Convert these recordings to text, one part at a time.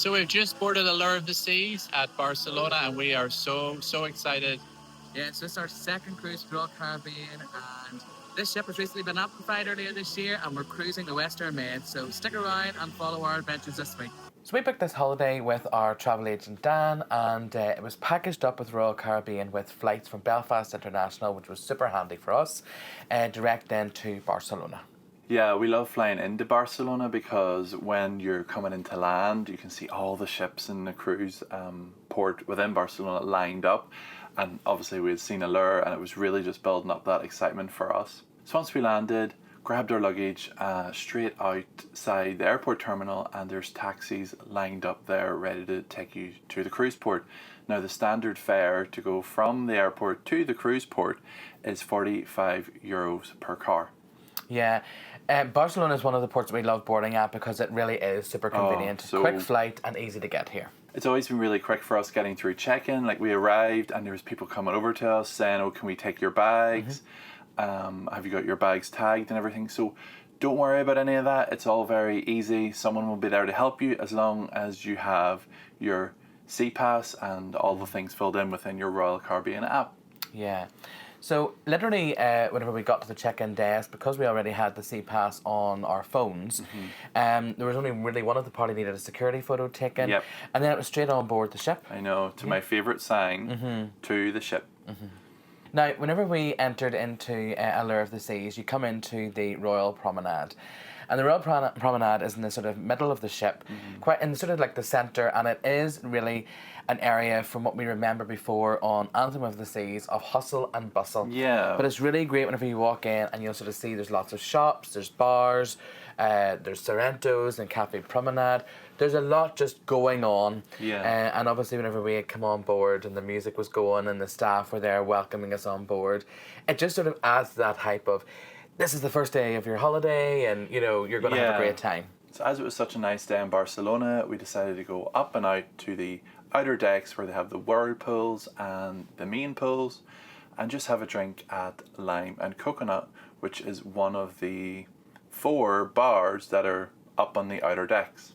So we've just boarded Allure of the Seas at Barcelona, and we are so excited. Yeah, so this is our second cruise for Royal Caribbean, and this ship has recently been amplified earlier this year, and we're cruising the Western Med. So stick around and follow our adventures this week. So we booked this holiday with our travel agent Dan, and it was packaged up with Royal Caribbean with flights from Belfast International, which was super handy for us, direct then to Barcelona. Yeah, we love flying into Barcelona because when you're coming into land, you can see all the ships in the cruise port within Barcelona lined up. And obviously we had seen Allure, and it was really just building up that excitement for us. So once we landed, grabbed our luggage straight outside the airport terminal, and there's taxis lined up there ready to take you to the cruise port. Now the standard fare to go from the airport to the cruise port is €45 per car. Yeah. Barcelona is one of the ports that we love boarding at because it really is super convenient. Quick flight and easy to get here. It's always been really quick for us getting through check-in. Like, we arrived and there was people coming over to us saying, oh, can we take your bags? Have you got your bags tagged and everything? So don't worry about any of that. It's all very easy. Someone will be there to help you as long as you have your sea pass and all the things filled in within your Royal Caribbean app. Yeah. So literally, whenever we got to the check-in desk, because we already had the sea pass on our phones, there was only really one of the party needed a security photo taken, and then it was straight on board the ship. I know, to my favourite sign, to the ship. Now, whenever we entered into Allure of the Seas, you come into the Royal Promenade. And the Royal Promenade is in the sort of middle of the ship, quite in sort of like the centre, and it is really an area from what we remember before on Anthem of the Seas of hustle and bustle. Yeah. But it's really great whenever you walk in and you'll sort of see there's lots of shops, there's bars, there's Sorrento's and Cafe Promenade. There's a lot just going on. Yeah. And obviously whenever we had come on board and the music was going and the staff were there welcoming us on board, it just sort of adds to that hype of, this is the first day of your holiday and, you know, you're going to have a great time. So as it was such a nice day in Barcelona, we decided to go up and out to the outer decks where they have the whirlpools and the main pools, and just have a drink at Lime and Coconut, which is one of the 4 bars that are up on the outer decks.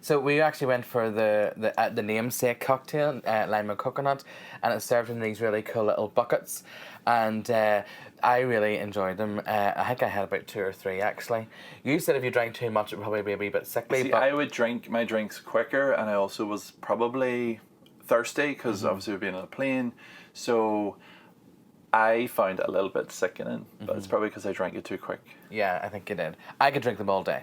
So we actually went for the namesake cocktail, lime and coconut, and it's served in these really cool little buckets, and I really enjoyed them. I think I had about 2 or 3 actually. You said if you drank too much, it would probably be a wee bit sickly. See, but I would drink my drinks quicker, and I also was probably thirsty because obviously we've been on a plane, so I found it a little bit sickening, but it's probably because I drank it too quick. Yeah, I think you did. I could drink them all day.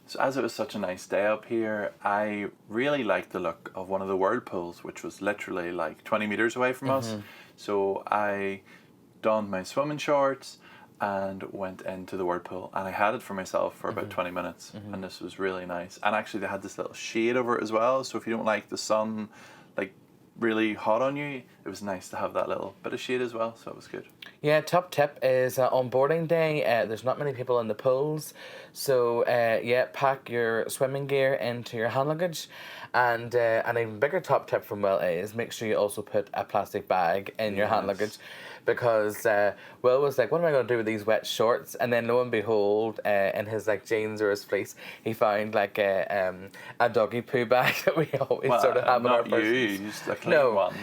So as it was such a nice day up here, I really liked the look of one of the whirlpools, which was literally like 20 metres away from us. So I donned my swimming shorts and went into the whirlpool, and I had it for myself for about 20 minutes, and this was really nice. And actually they had this little shade over it as well, so if you don't like the sun like really hot on you, it was nice to have that little bit of shade as well, so it was good. Yeah, top tip is on boarding day, there's not many people in the pools, so yeah, pack your swimming gear into your hand luggage, and an even bigger top tip from Will is make sure you also put a plastic bag in your hand luggage, because Will was like, what am I going to do with these wet shorts? And then lo and behold, in his like jeans or his fleece, he found like a doggy poo bag that we always sort of have in our purses. You used a clean one.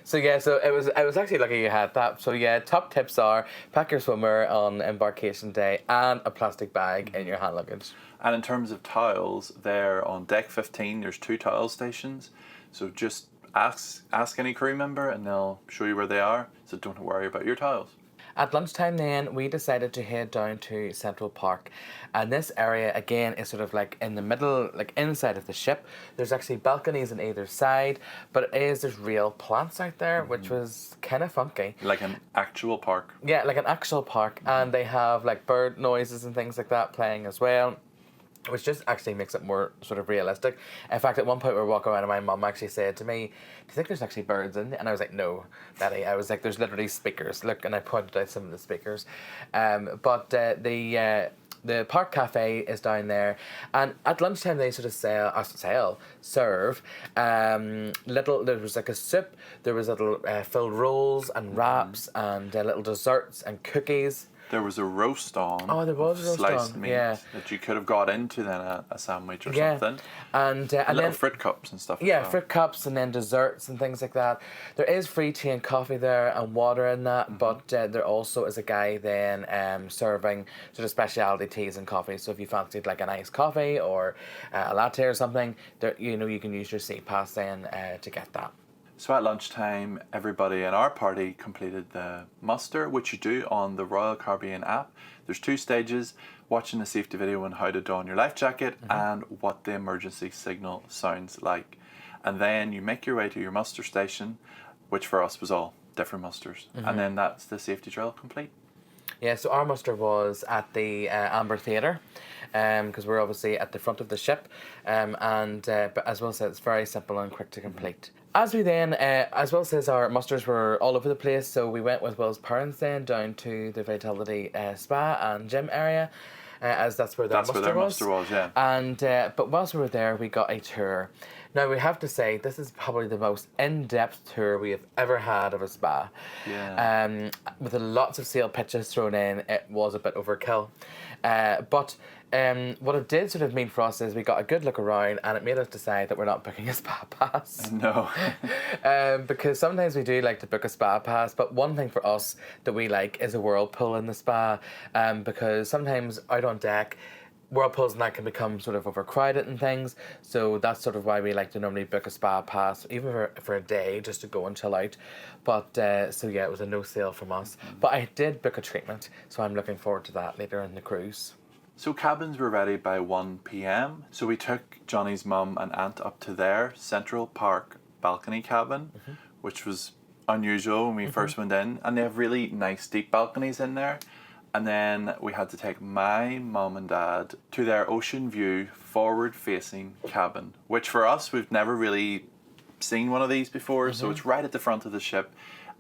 So yeah, so it was actually lucky you had that. So yeah, top tips are pack your swimmer on embarkation day and a plastic bag in your hand luggage. And in terms of towels, there on deck 15, there's 2 towel stations. So just ask any crew member and they'll show you where they are. So don't worry about your towels. At lunchtime then, we decided to head down to Central Park. And this area, again, is sort of like in the middle, like inside of the ship. There's actually balconies on either side, but there's real plants out there, which was kind of funky. Like an actual park. Yeah, like an actual park. And they have like bird noises and things like that playing as well, which just actually makes it more sort of realistic. In fact, at one point we were walking around and my mum actually said to me, do you think there's actually birds in there? And I was like, no, Betty. I was like, there's literally speakers. Look, and I pointed out some of the speakers. But the park cafe is down there, and at lunchtime they sort of serve there was like a soup, there was little filled rolls and wraps and little desserts and cookies. There was a roast on. Oh, there was a roast sliced on, meat yeah. that you could have got into then a sandwich or Yeah. something. And Little then fruit cups and stuff. yeah, as well. fruit cups and then desserts and things like that. There is free tea and coffee there and water in that, but there also is a guy then serving sort of specialty teas and coffee. So if you fancied like an iced coffee or a latte or something, there you can use your seat pass then to get that. So at lunchtime, everybody in our party completed the muster, which you do on the Royal Caribbean app. There's 2 stages: watching the safety video on how to don your life jacket and what the emergency signal sounds like. And then you make your way to your muster station, which for us was all different musters. And then that's the safety drill complete. Yeah, so our muster was at the Amber Theatre, because we're obviously at the front of the ship, but as Will said, it's very simple and quick to complete. As we then, as Will says, our musters were all over the place, so we went with Will's parents then down to the Vitality Spa and gym area, as that's where their muster was. Yeah. And but whilst we were there, we got a tour. Now we have to say this is probably the most in-depth tour we have ever had of a spa. Yeah. With lots of sale pitches thrown in, it was a bit overkill. But what it did sort of mean for us is we got a good look around, and it made us decide that we're not booking a spa pass. No. Because sometimes we do like to book a spa pass, but one thing for us that we like is a whirlpool in the spa, because sometimes out on deck, whirlpools and that can become sort of overcrowded and things, so that's sort of why we like to normally book a spa pass, even for a day, just to go and chill out. But so yeah, it was a no sale from us, but I did book a treatment, so I'm looking forward to that later in the cruise. So cabins were ready by 1 p.m. So we took Johnny's mum and aunt up to their Central Park balcony cabin, which was unusual when we first went in, and they have really nice deep balconies in there. And then we had to take my mum and dad to their ocean view forward facing cabin, which for us, we've never really seen one of these before. So it's right at the front of the ship,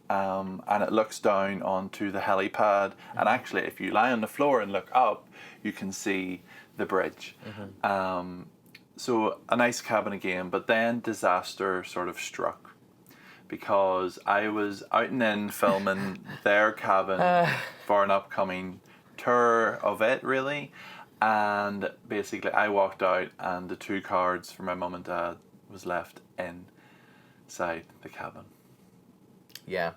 and it looks down onto the helipad. And actually, if you lie on the floor and look up, you can see the bridge. So a nice cabin again, but then disaster sort of struck, because I was out and in filming their cabin for an upcoming tour of it, really. And basically I walked out and the 2 cards for my mum and dad was left inside the cabin. Yeah.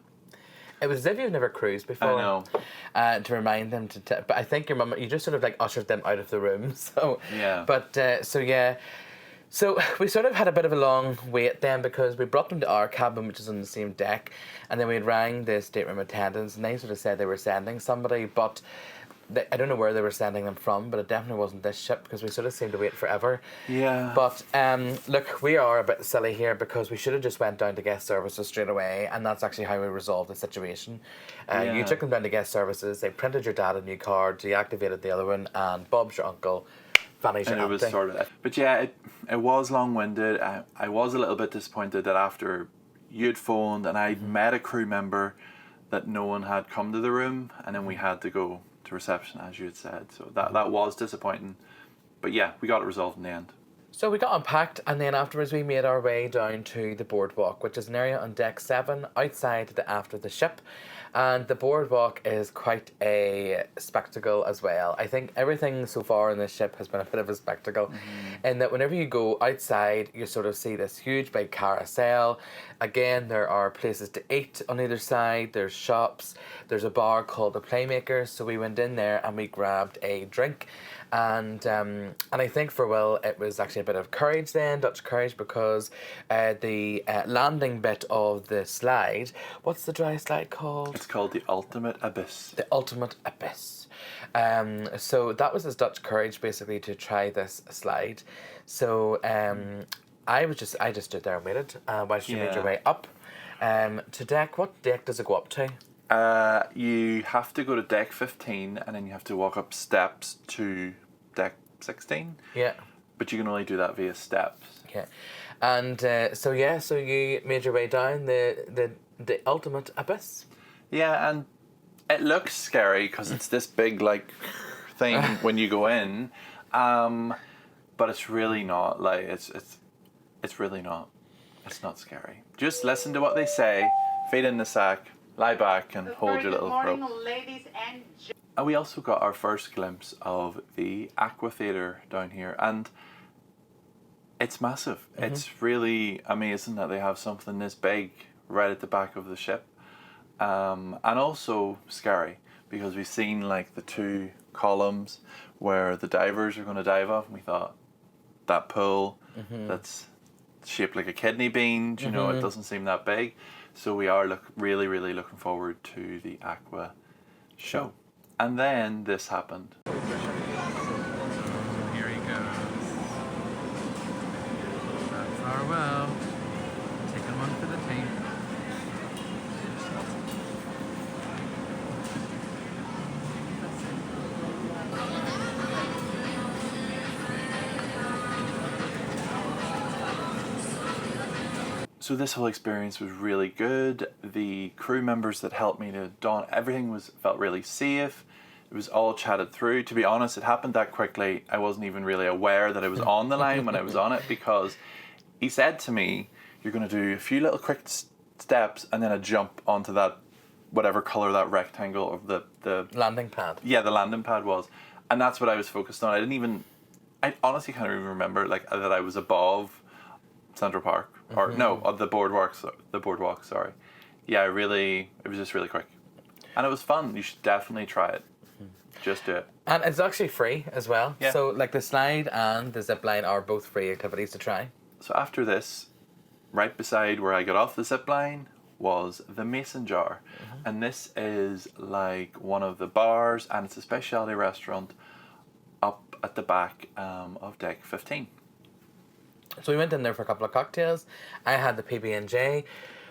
It was as if you've never cruised before. I know. To remind them but I think your mum, you just sort of like ushered them out of the room. So Yeah. But so yeah. So we sort of had a bit of a long wait then, because we brought them to our cabin, which is on the same deck, and then we rang the stateroom attendants, and they sort of said they were sending somebody, but I don't know where they were sending them from, but it definitely wasn't this ship, because we sort of seemed to wait forever. Yeah. But look, we are a bit silly here, because we should have just went down to guest services straight away, and that's actually how we resolved the situation. You took them down to guest services, they printed your dad a new card, deactivated the other one, and Bob's your uncle. And it was sort of, but yeah, it was long-winded. I was a little bit disappointed that after you'd phoned and I'd met a crew member, that no one had come to the room, and then we had to go to reception, as you had said. So that was disappointing, but yeah, we got it resolved in the end. So we got unpacked, and then afterwards we made our way down to the Boardwalk, which is an area on deck 7 outside the aft of the ship. And the Boardwalk is quite a spectacle as well. I think everything so far in this ship has been a bit of a spectacle, in that whenever you go outside, you sort of see this huge big carousel. Again, there are places to eat on either side, there's shops, there's a bar called the Playmakers, so we went in there and we grabbed a drink. And I think for Will it was actually a bit of courage then, Dutch courage, because the landing bit of the slide, what's the dry slide called? It's called the Ultimate Abyss. The Ultimate Abyss. So that was his Dutch courage basically to try this slide. So I just stood there and waited while she made your way up to deck. What deck does it go up to? You have to go to deck 15 and then you have to walk up steps to deck 16. Yeah. But you can only do that via steps. Yeah. And so you made your way down the Ultimate Abyss. Yeah, and it looks scary because it's this big like thing when you go in, but it's really not. Like it's really not. It's not scary. Just listen to what they say, feet in the sack, lie back and hold your little morning, rope. ladies and And we also got our first glimpse of the Aqua Theatre down here, and it's massive. It's really amazing that they have something this big right at the back of the ship, and also scary because we've seen like the 2 columns where the divers are going to dive off, and we thought that pool that's shaped like a kidney bean, you know, it doesn't seem that big. So we are really looking forward to the Aqua show. And then this happened. Here he goes. Farewell. Taking one for the team. So this whole experience was really good. The crew members that helped me to don everything felt really safe. It was all chatted through. To be honest, it happened that quickly. I wasn't even really aware that I was on the line when I was on it, because he said to me, "You're going to do a few little quick steps and then a jump onto that, whatever color that rectangle of the Landing pad. Yeah, the landing pad was," and that's what I was focused on. I honestly can't even remember like that I was above Central Park or no, the boardwalk. Sorry. Yeah, it was just really quick, and it was fun. You should definitely try it. Just do it. And it's actually free as well. Yeah. So like the slide and the zip line are both free activities to try. So after this, right beside where I got off the zip line was the Mason Jar, and this is like one of the bars, and it's a specialty restaurant up at the back of deck 15. So we went in there for a couple of cocktails. I had the PB&J,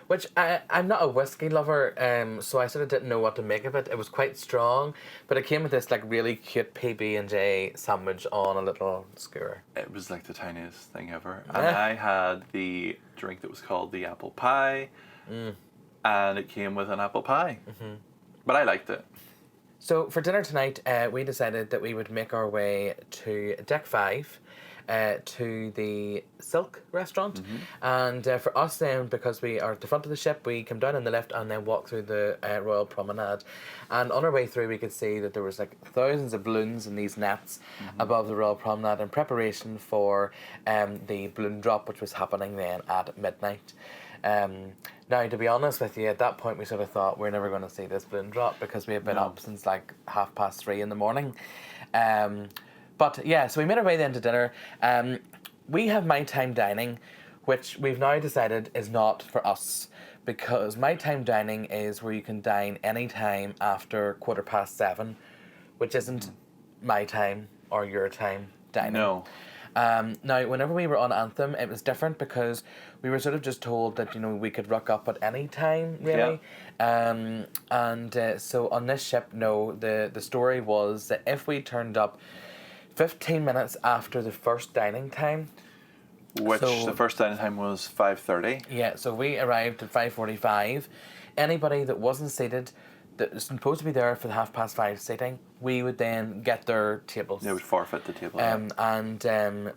which I'm not a whiskey lover, so I sort of didn't know what to make of it. It was quite strong, but it came with this like really cute PB&J sandwich on a little skewer. It was like the tiniest thing ever. And I had the drink that was called the apple pie, and it came with an apple pie. But I liked it. So for dinner tonight, we decided that we would make our way to Deck 5, to the Silk restaurant. And for us then, because we are at the front of the ship, we come down in the lift and then walk through the Royal Promenade. And on our way through, we could see that there was like thousands of balloons in these nets above the Royal Promenade in preparation for the balloon drop, which was happening then at midnight. Now, to be honest with you, at that point we sort of thought we're never going to see this balloon drop because we had been up since like 3:30 in the morning. But yeah, so we made our way then to dinner. We have my time dining, which we've now decided is not for us, because my time dining is where you can dine any time after 7:15, which isn't my time or your time dining. No. Now, whenever we were on Anthem, it was different because we were sort of just told that, you know, we could rock up at any time, really. So on this ship, no, the story was that if we turned up 15 minutes after the first dining time, Which the first dining time was 5:30. Yeah, so we arrived at 5:45. Anybody that wasn't seated, that was supposed to be there for the 5:30 seating, we would then get their tables. They would forfeit the table.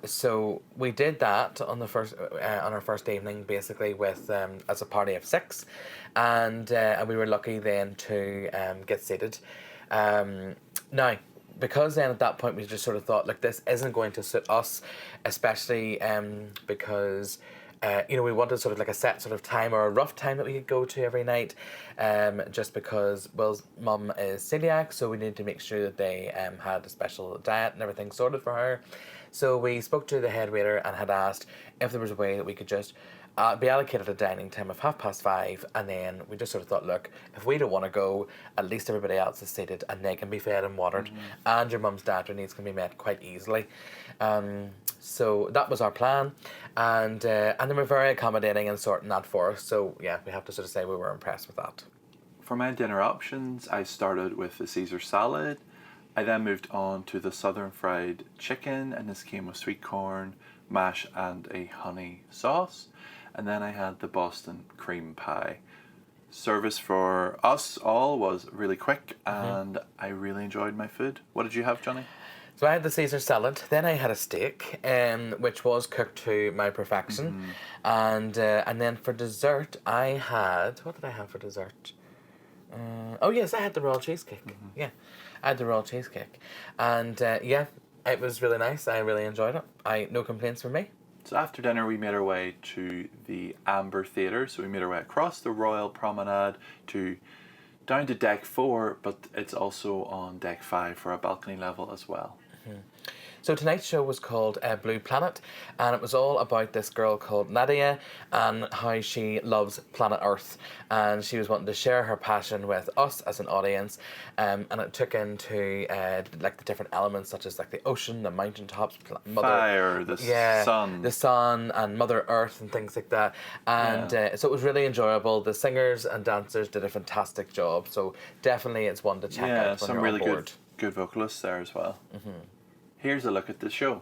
So we did that on the first on our first evening, basically with as a party of 6, and we were lucky then to get seated. Now, because then at that point we just sort of thought, like, this isn't going to suit us, especially because you know, we wanted sort of like a set sort of time or a rough time that we could go to every night, just because Will's mum is celiac, so we needed to make sure that they had a special diet and everything sorted for her. So we spoke to the head waiter and had asked if there was a way that we could just be allocated a dining time of 5:30, and then we just sort of thought, look, if we don't want to go, at least everybody else is seated and they can be fed and watered, and your mum's dietary needs can be met quite easily. So that was our plan, and they were very accommodating and sorting that for us. So yeah, we have to sort of say we were impressed with that. For my dinner options, I started with the Caesar salad. I then moved on to the southern fried chicken, and this came with sweet corn, mash, and a honey sauce. And then I had the Boston cream pie. Service for us all was really quick, and I really enjoyed my food. What did you have, Johnny? So I had the Caesar salad, then I had a steak, which was cooked to my perfection, and then for dessert I had, what did I have for dessert? Oh yes, I had the Royal Cheesecake. Yeah, I had the Royal Cheesecake, and yeah, it was really nice. I really enjoyed it. No complaints from me. So after dinner, we made our way to the Amber Theatre. So we made our way across the Royal Promenade to down to deck 4, but it's also on deck 5 for a balcony level as well. So tonight's show was called Blue Planet, and it was all about this girl called Nadia and how she loves planet Earth, and she was wanting to share her passion with us as an audience, and it took into like the different elements such as like the ocean, the mountaintops, Fire, the sun, and Mother Earth and things like that, and so it was really enjoyable. The singers and dancers did a fantastic job, so definitely it's one to check out when some you're really on board. good vocalists there as well. Here's a look at the show.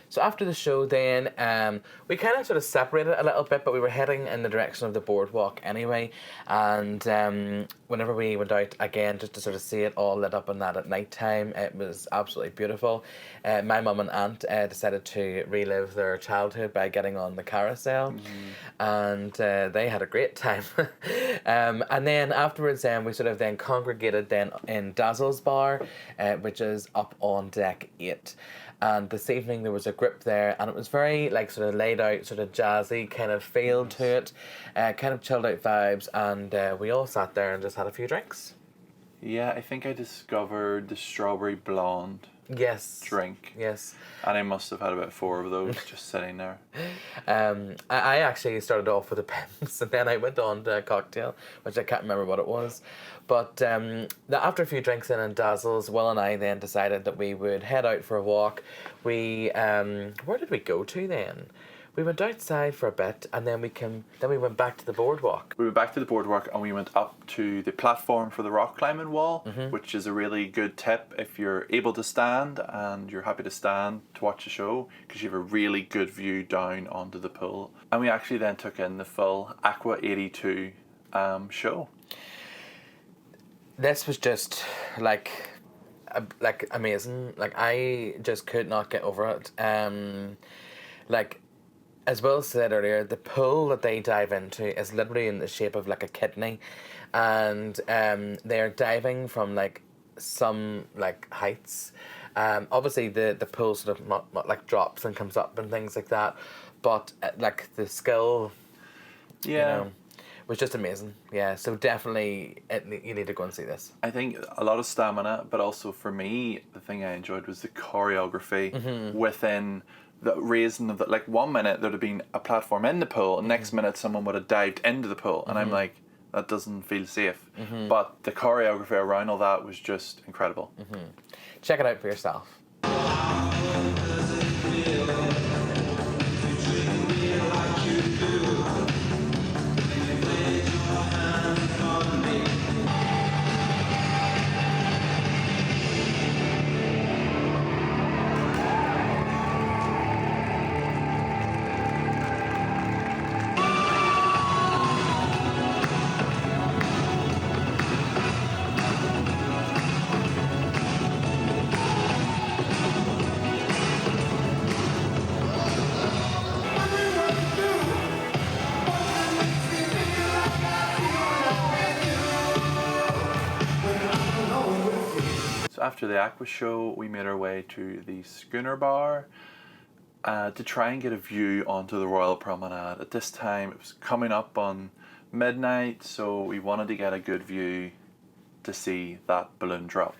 So after the show then, we kind of sort of separated a little bit, but we were heading in the direction of the Boardwalk anyway, and whenever we went out again just to sort of see it all lit up and that at night time, it was absolutely beautiful. My mum and aunt decided to relive their childhood by getting on the carousel, and they had a great time. And then afterwards we sort of then congregated then in Dazzle's Bar, which is up on deck 8. And this evening there was a group there, and it was very like sort of laid out, sort of jazzy kind of feel to it, kind of chilled out vibes, and we all sat there and just had a few drinks. Yeah, I think I discovered the strawberry blonde drink. Yes. And I must have had about 4 of those just sitting there. I actually started off with a Pimm's, and then I went on to a cocktail, which I can't remember what it was. But after a few drinks in Dazzles, Will and I then decided that we would head out for a walk. We where did we go to then? We went outside for a bit, and then we went back to the Boardwalk. We went back to the Boardwalk, and we went up to the platform for the rock climbing wall, which is a really good tip if you're able to stand and you're happy to stand to watch the show, because you have a really good view down onto the pool. And we actually then took in the full Aqua 82 show. This was just like amazing. Like I just could not get over it. Like, as Will said earlier, the pool that they dive into is literally in the shape of like a kidney, and they're diving from like some like heights. Obviously the pool sort of like drops and comes up and things like that, but like the skill, you know, was just amazing. Yeah, so definitely you need to go and see this. I think a lot of stamina, but also for me, the thing I enjoyed was the choreography within the raising of the, like 1 minute there'd have been a platform in the pool, and next minute someone would have dived into the pool, and I'm like, that doesn't feel safe. But the choreography around all that was just incredible. Check it out for yourself. After the Aqua show, we made our way to the Schooner Bar to try and get a view onto the Royal Promenade. At this time, it was coming up on midnight, so we wanted to get a good view to see that balloon drop.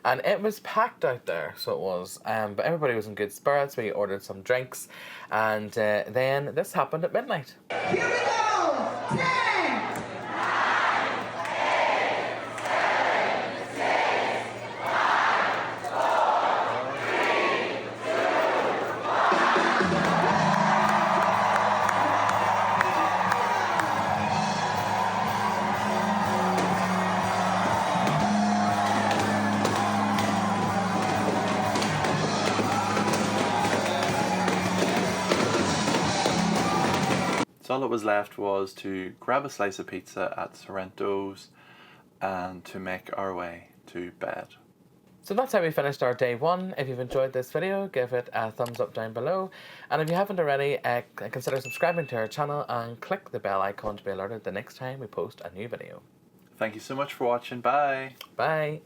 And it was packed out there, so it was. But everybody was in good spirits. We ordered some drinks, and then this happened at midnight. Here we go! 10! So all that was left was to grab a slice of pizza at Sorrento's and to make our way to bed. So that's how we finished our day 1. If you've enjoyed this video, give it a thumbs up down below. And if you haven't already, consider subscribing to our channel and click the bell icon to be alerted the next time we post a new video. Thank you so much for watching. Bye. Bye.